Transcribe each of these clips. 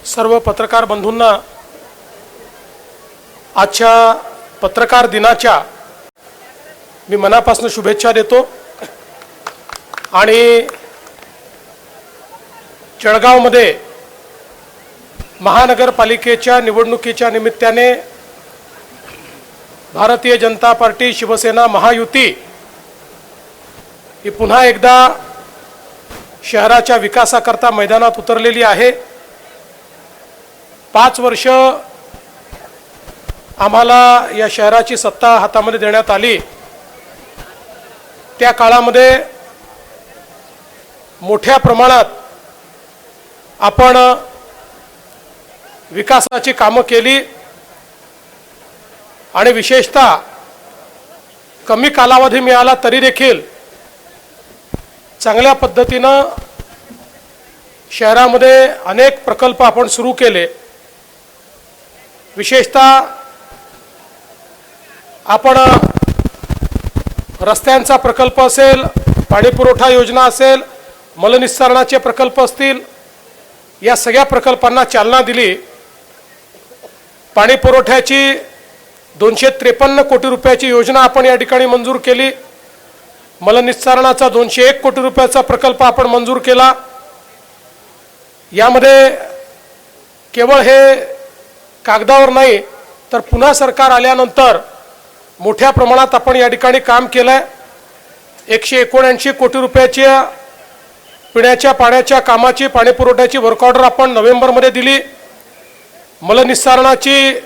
सर्व पत्रकार बंधूंना आजच्या पत्रकार दिनाच्या मी मनापासून शुभेच्छा देतो। आणि जळगावमध्ये महानगरपालिकेच्या निवडणुकीच्या निमित्ताने भारतीय जनता पार्टी शिवसेना महायुती ही पुन्हा एकदा शहराच्या विकासाकरता मैदानात उतरलेली आहे। 5 वर्ष आम्हाला या शहराची सत्ता हातामध्ये देण्यात आली। त्या काळामध्ये मोठ्या प्रमाणात आपण विकासाची कामं केली आणि विशेषतः कमी कालावधी मिळाला तरी देखील चांगल्या पद्धतीने शहरामध्ये अनेक प्रकल्प आपण सुरू केले। विशेषतः आपण रस्त्यांचा प्रकल्प असेल, पाणी पुरवठा योजना असेल, मलनिस्सारणाचे प्रकल्प असतील, या सगळ्या प्रकल्पांना चालना दिली। पाणी पुरवठ्याची 253 कोटी रुपयाची योजना आपण या ठिकाणी मंजूर केली। मलनिस्सारणाचा 201 कोटी रुपयाचा प्रकल्प आपण मंजूर केला। यामध्ये केवळ हे कागदावर नाही तर पुन्हा सरकार आल्यानंतर मोठ्या प्रमाणात आपण या ठिकाणी काम केलंय। 179 कोटी रुपयाच्या पिण्याच्या पाण्याच्या कामाची पाणी पुरवठ्याची वर्क ऑर्डर आपण नोव्हेंबरमध्ये दिली। मलनिस्सारणाची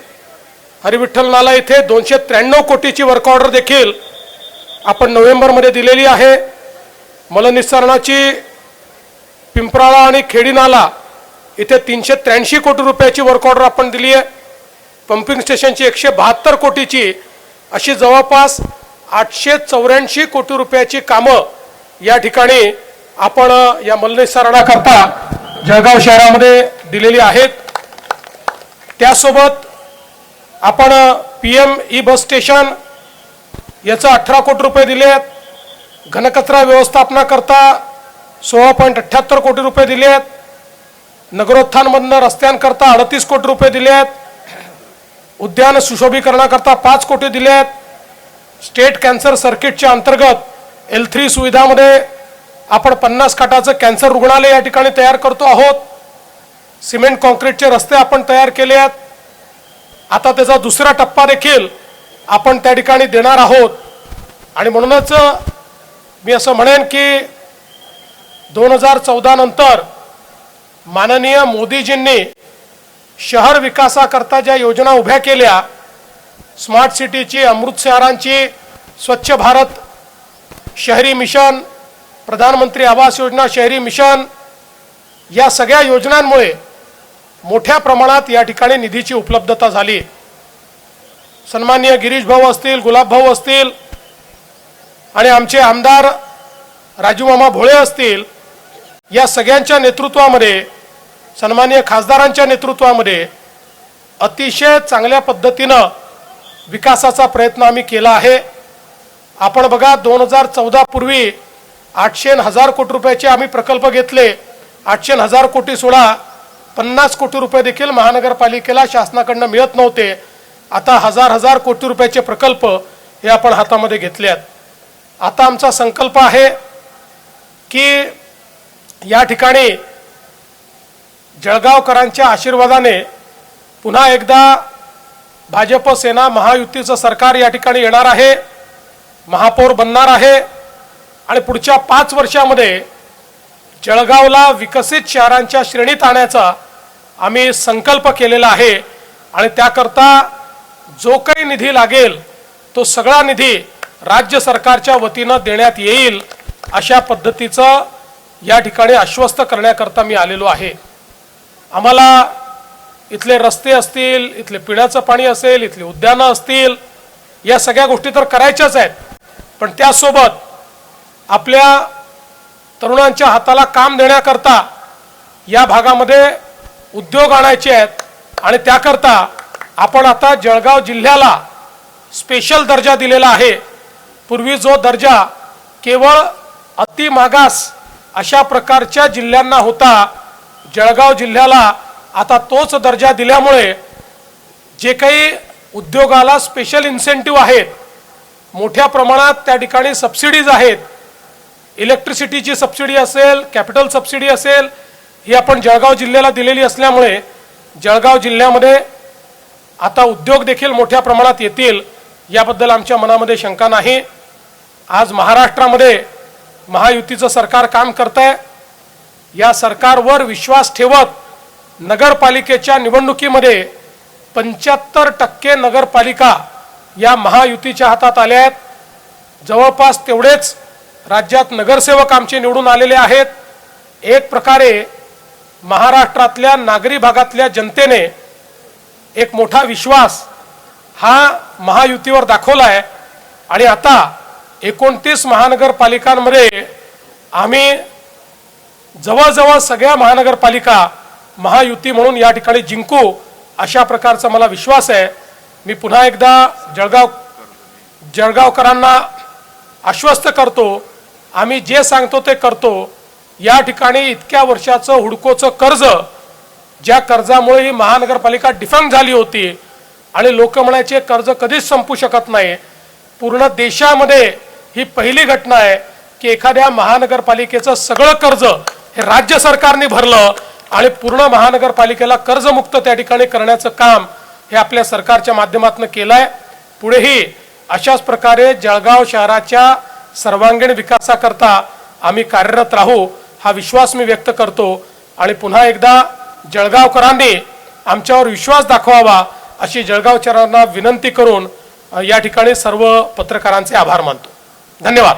हरिविठ्ठल नाला इथे 293 कोटीची वर्क ऑर्डर देखील आपण नोव्हेंबरमध्ये दिलेली आहे। मलनिस्सारणाची पिंपराळा आणि खेडी नाला इथे 383 कोटी रुपयाची वर्क ऑर्डर आपण दिली आहे। पंपिंग स्टेशनची 172 कोटीची अशी जवळपास 884 कोटी रुपयाची कामं या ठिकाणी आपण या मलनिस्सारणाकरता जळगाव शहरामध्ये दिलेली आहेत। त्यासोबत आपण PM ई बस स्टेशन याचं 18 कोटी रुपये दिले आहेत। घनकचरा व्यवस्थापनाकरता 16.78 कोटी रुपये दिले आहेत। नगरोत्थानमधून रस्त्यांकरता 38 कोटी रुपये दिले आहेत। उद्यान सुशोभीकरणाकरता 5 कोटी दिले आहेत। स्टेट कॅन्सर सर्किटच्या अंतर्गत L3 सुविधामध्ये आपण 50 खाटाचं कॅन्सर रुग्णालय या ठिकाणी तयार करतो आहोत। सिमेंट कॉन्क्रीटचे रस्ते आपण तयार केले आहेत। आता त्याचा दुसरा टप्पा देखील आपण त्या ठिकाणी देणार आहोत। आणि म्हणूनच मी असं म्हणेन की 2014 नंतर माननीय मोदीजींनी शहर विकासाकरता ज्या योजना उभ्या केल्या, स्मार्ट सिटीची, अमृत शहरांची, स्वच्छ भारत शहरी मिशन, प्रधानमंत्री आवास योजना शहरी मिशन, या सगळ्या योजनांमुळे मोठ्या प्रमाणात या ठिकाणी निधीची उपलब्धता झाली। सन्माननीय गिरीश भाऊ असतील, गुलाब भाऊ असतील आणि आमचे आमदार राजू मामा भोळे असतील, या सगळ्यांच्या नेतृत्वामध्ये, सन्माननीय खासदारांच्या नेतृत्वामध्ये अतिशय चांगल्या पद्धतीने विकासाचा प्रयत्न आम्ही केला आहे। आपण बघा, 2014 पूर्वी 800,000 कोटी रुपयाचे आम्ही प्रकल्प घेतले। 800,000 कोटी सोडा 50 कोटी रुपये देखील महानगरपालिकेला शासनाकडून मिळत नव्हते। आता हजार कोटी रुपयाचे प्रकल्प हे आपण हातामध्ये घेतले आहेत। आता आमचा संकल्प आहे की या ठिकाणी जळगावकरांच्या आशीर्वादाने पुन्हा एकदा भाजप सेना महायुतीचं सरकार या ठिकाणी येणार आहे, महापौर बनणार आहे आणि पुढच्या 5 वर्षामध्ये जळगावला विकसित शहरांच्या श्रेणीत आणण्याचा आम्ही संकल्प केलेला आहे। आणि त्याकरता जो काही निधी लागेल तो सगळा निधी राज्य सरकारच्या वतीने देण्यात येईल, अशा पद्धतीचं या ठिकाणी आश्वस्त करण्याकरता मी आलेलो आहे। आम्हाला इथले रस्ते असतील, इथले पिण्याचं पाणी असेल, इथली उद्यानं असतील, या सगळ्या गोष्टी तर करायच्याच आहेत, पण त्यासोबत आपल्या तरुणांच्या हाताला काम देण्याकरता या भागामध्ये उद्योग आणायचे आहेत। आणि त्याकरता आपण आता जळगाव जिल्ह्याला स्पेशल दर्जा दिलेला आहे। पूर्वी जो दर्जा केवळ अति मागास अशा प्रकारच्या जिल्ह्यांना होता, जळगाव जिल्ह्याला आता तोच दर्जा दिल्यामुळे जे काही उद्योगाला स्पेशल इन्सेंटिव्ह आहेत, मोठ्या प्रमाणात त्या ठिकाणी सबसिडीज आहेत, इलेक्ट्रिसिटीची सबसिडी असेल, कॅपिटल सबसिडी असेल, ही आपण जळगाव जिल्ह्याला दिलेली असल्यामुळे जळगाव जिल्ह्यामध्ये आता उद्योग देखील मोठ्या प्रमाणात येतील याबद्दल आमच्या मनामध्ये शंका नाही। आज महाराष्ट्रामध्ये महायुतीचं सरकार काम करतंय। या सरकारवर विश्वास ठेवत नगरपालिकेच्या निवडणुकीमध्ये 75% नगरपालिका या महायुतीच्या हातात आल्या आहेत। जवळपास तेवढेच राज्यात नगरसेवक आमचे निवडून आलेले आहेत। एक प्रकारे महाराष्ट्रातल्या नागरी भागातल्या जनतेने एक मोठा विश्वास हा महायुतीवर दाखवला आहे आणि आता 29 महानगरपालिकांमध्ये आम्ही जवळजवळ सगळ्या महानगरपालिका महायुती म्हणून या ठिकाणी जिंकू अशा प्रकारचा मला विश्वास आहे। मी पुन्हा एकदा जळगावकरांना आश्वस्त करतो, आम्ही जे सांगतो ते करतो। या ठिकाणी इतक्या वर्षाचं हुडकोचं कर्ज, ज्या कर्जामुळे ही महानगरपालिका डिफॉल्ट झाली होती आणि लोक म्हणायचे कर्ज कधीच संपू शकत नाही, पूर्ण देशामध्ये ही पहिली घटना आहे की एखाद्या महानगरपालिकेचं सगळं कर्ज हे राज्य सरकारने भरलं आणि पूर्ण महानगरपालिकेला कर्जमुक्त त्या ठिकाणी करण्याचं काम हे आपल्या सरकारच्या माध्यमातून केलं आहे। पुढेही अशाच प्रकारे जळगाव शहराच्या सर्वांगीण विकासाकरता आम्ही कार्यरत राहू हा विश्वास मी व्यक्त करतो आणि पुन्हा एकदा जळगावकरांनी आमच्यावर विश्वास दाखवावा अशी जळगावकरांना विनंती करून या ठिकाणी सर्व पत्रकारांचे आभार मानतो। धन्यवाद।